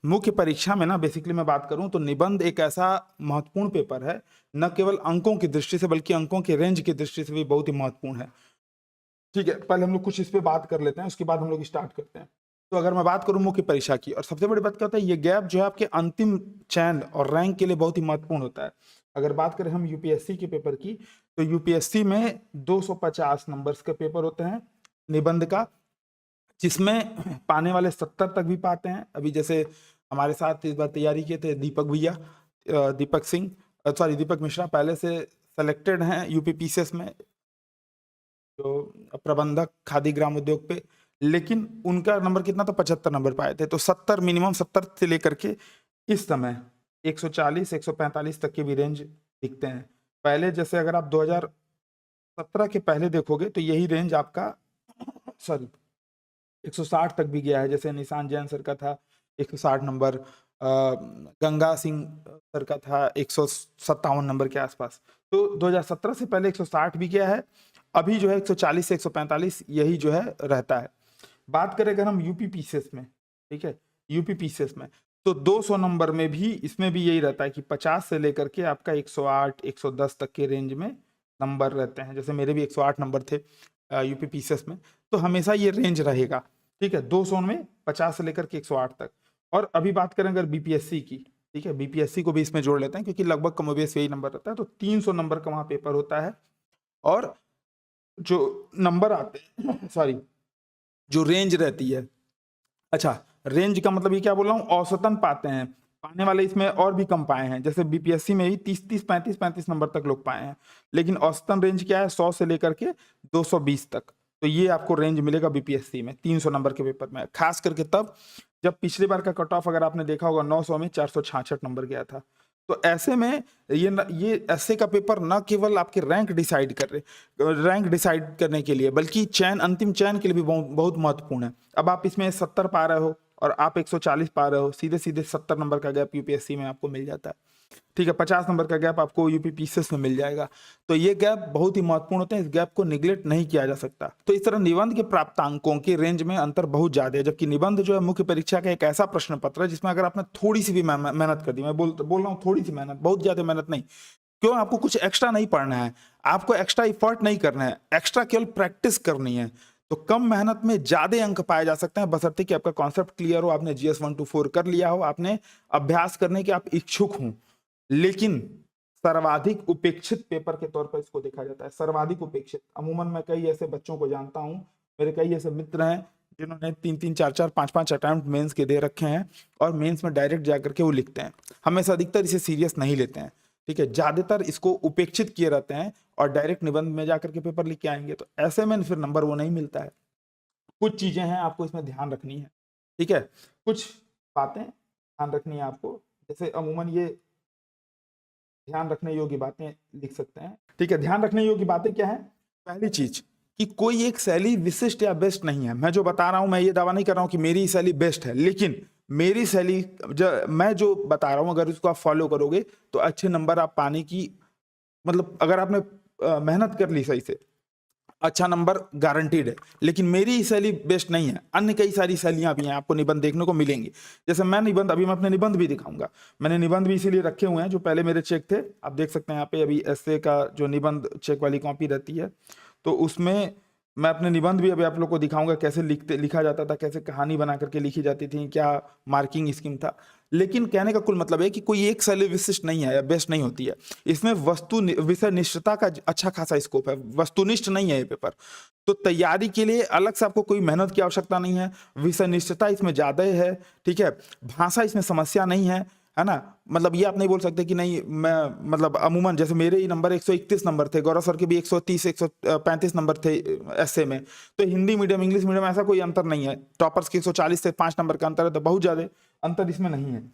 मुख्य परीक्षा में ना बेसिकली मैं बात करूं तो निबंध एक ऐसा महत्वपूर्ण पेपर है, न केवल अंकों की दृष्टि से बल्कि अंकों के रेंज की दृष्टि से भी बहुत ही महत्वपूर्ण है। ठीक है, पहले हम लोग कुछ इस पे बात कर लेते हैं, उसके बाद हम लोग स्टार्ट करते हैं। तो अगर मैं बात करूं मुख्य परीक्षा की, और सबसे बड़ी बात क्या होता है, ये गैप जो है आपके अंतिम चयन और रैंक के लिए बहुत ही महत्वपूर्ण होता है। अगर बात करें हम यूपीएससी के पेपर की, तो यूपीएससी में 250 नंबर्स के पेपर होते हैं निबंध का, जिसमें पाने वाले 70 तक भी पाते हैं। अभी जैसे हमारे साथ इस बार तैयारी किए थे दीपक भैया, दीपक सिंह, सॉरी दीपक मिश्रा, पहले से सेलेक्टेड हैं यूपीपीसीएस में, जो प्रबंधक खादी ग्राम उद्योग पे, लेकिन उनका नंबर कितना था, 75 नंबर पाए थे। तो 70 मिनिमम 70 से लेकर के इस समय 140 145 तक के भी रेंज दिखते हैं। पहले जैसे अगर आप 2017 के पहले देखोगे तो यही रेंज आपका सॉरी 160 तक भी गया है। जैसे निशान जैन सर का था 160 नंबर, गंगा सिंह सर का था 157 नंबर के आसपास। तो 2017 से पहले 160 भी गया है, अभी जो है 140 से 145 यही जो है रहता है। बात करें अगर हम यूपी पीसीएस में, ठीक है, यूपी पीसीएस में तो 200 नंबर में भी इसमें भी यही रहता है कि 50 से लेकर के आपका 108 110 तक के रेंज में नंबर रहते हैं। जैसे मेरे भी 108 नंबर थे यूपी पीसीएस में, तो हमेशा ये रेंज रहेगा। ठीक है, 200 में 50 से लेकर के 108 तक। और अभी बात करें अगर बीपीएससी की, ठीक है, बीपीएससी को भी इसमें जोड़ लेते हैं क्योंकि लगभग कमोबेश यही नंबर रहता है। तो 300 नंबर का वहां पेपर होता है, और जो नंबर आते हैं सॉरी जो रेंज रहती है, अच्छा रेंज का मतलब ये क्या बोल रहा हूँ, औसतन पाते हैं, पाने वाले इसमें और भी कम पाए हैं। जैसे बीपीएससी में ही 30 35 नंबर तक लोग पाए हैं, लेकिन औसतन रेंज क्या है, 100 से लेकर के 220 तक। तो ये आपको रेंज मिलेगा बीपीएससी में 300 नंबर के पेपर में, खास करके तब जब पिछली बार का कट ऑफ अगर आपने देखा होगा 900 में 466 नंबर गया था। तो ऐसे में ये ऐसे का पेपर न केवल आपके रैंक डिसाइड करने के लिए बल्कि चयन, अंतिम चयन के लिए भी बहुत महत्वपूर्ण है। अब आप इसमें 70 पा रहे हो और आप 140 पा रहे हो, सीधे सीधे 70 नंबर का गैप यूपीएससी में आपको मिल जाता है। ठीक है, 50 नंबर का गैप आपको यूपीपीसीएस में मिल जाएगा। तो ये गैप बहुत ही महत्वपूर्ण होते हैं, इस गैप को निगलेक्ट नहीं किया जा सकता। तो इस तरह निबंध के प्राप्तांकों की रेंज में अंतर बहुत ज्यादा है, जबकि निबंध जो है मुख्य परीक्षा का एक ऐसा प्रश्न पत्र है जिसमें अगर आपने थोड़ी सी भी मेहनत कर दी, मैं बोल रहा हूँ थोड़ी सी मेहनत, बहुत ज्यादा मेहनत नहीं, क्यों, आपको कुछ एक्स्ट्रा नहीं पढ़ना है, आपको एक्स्ट्रा इफर्ट नहीं करना है, एक्स्ट्रा केवल प्रैक्टिस करनी है, तो कम मेहनत में ज्यादा अंक पाए जा सकते हैं, बशर्ते कि आपका कॉन्सेप्ट क्लियर हो, आपने जीएस 1 to 4 कर लिया हो, आपने अभ्यास करने के आप इच्छुक हों। लेकिन सर्वाधिक उपेक्षित पेपर के तौर पर इसको देखा जाता है, सर्वाधिक उपेक्षित। अमूमन मैं कई ऐसे बच्चों को जानता हूं, मेरे कई ऐसे मित्र हैं जिन्होंने 3 4 5 अटेम्प्ट मेंस के दे रखे हैं और मेंस में डायरेक्ट जाकर के वो लिखते हैं। हमेशा अधिकतर इसे सीरियस नहीं लेते हैं, ठीक है, ज्यादातर इसको उपेक्षित किए रहते हैं और डायरेक्ट निबंध में जाकर के पेपर लिख के आएंगे। तो ऐसे में फिर नंबर वो नहीं मिलता है। कुछ चीजें हैं आपको इसमें ध्यान रखनी है, ठीक है, कुछ बातें ध्यान रखनी है आपको। जैसे अमूमन ये ध्यान रखने योग्य बातें लिख सकते हैं, ठीक है। ध्यान रखने योग्य बातें क्या है, पहली चीज कि कोई एक शैली विशिष्ट या बेस्ट नहीं है। मैं जो बता रहा हूं, मैं ये दावा नहीं कर रहा हूं कि मेरी शैली बेस्ट है, लेकिन मेरी शैली मैं जो बता रहा हूं अगर उसको आप फॉलो करोगे तो अच्छे नंबर आप पाने की, मतलब अगर आपने मेहनत कर ली सही से, अच्छा नंबर गारंटीड है। लेकिन मेरी शैली बेस्ट नहीं है, अन्य कई सारी शैलियां भी हैं, आपको निबंध देखने को मिलेंगी। जैसे मैं निबंध, अभी मैं अपने निबंध भी दिखाऊंगा, मैंने निबंध भी इसीलिए रखे हुए हैं जो पहले मेरे चेक थे, आप देख सकते हैं यहाँ पे। अभी एसए का जो निबंध चेक वाली कॉपी रहती है, तो उसमें मैं अपने निबंध भी अभी आप लोग को दिखाऊंगा कैसे लिखा जाता था, कैसे कहानी बना करके लिखी जाती थी, क्या मार्किंग स्कीम था। लेकिन कहने का कुल मतलब है कि कोई एक शैली विशिष्ट नहीं है या बेस्ट नहीं होती है, इसमें विषय निष्ठता का अच्छा खासा स्कोप है, वस्तुनिष्ठ नहीं है ये पेपर। तो तैयारी के लिए अलग से आपको कोई मेहनत की आवश्यकता नहीं है, विषय निष्ठता इसमें ज्यादा है, ठीक है, भाषा इसमें समस्या नहीं है ना। मतलब ये आप नहीं बोल सकते कि नहीं, मैं मतलब अमूमन जैसे मेरे ही नंबर 131 नंबर थे, गौरव सर के भी 130 135 नंबर थे एसए में। तो हिंदी मीडियम इंग्लिश मीडियम ऐसा कोई अंतर नहीं है, टॉपर्स के 140 से 5 नंबर का अंतर है, तो बहुत ज्यादा अंतर इसमें नहीं है।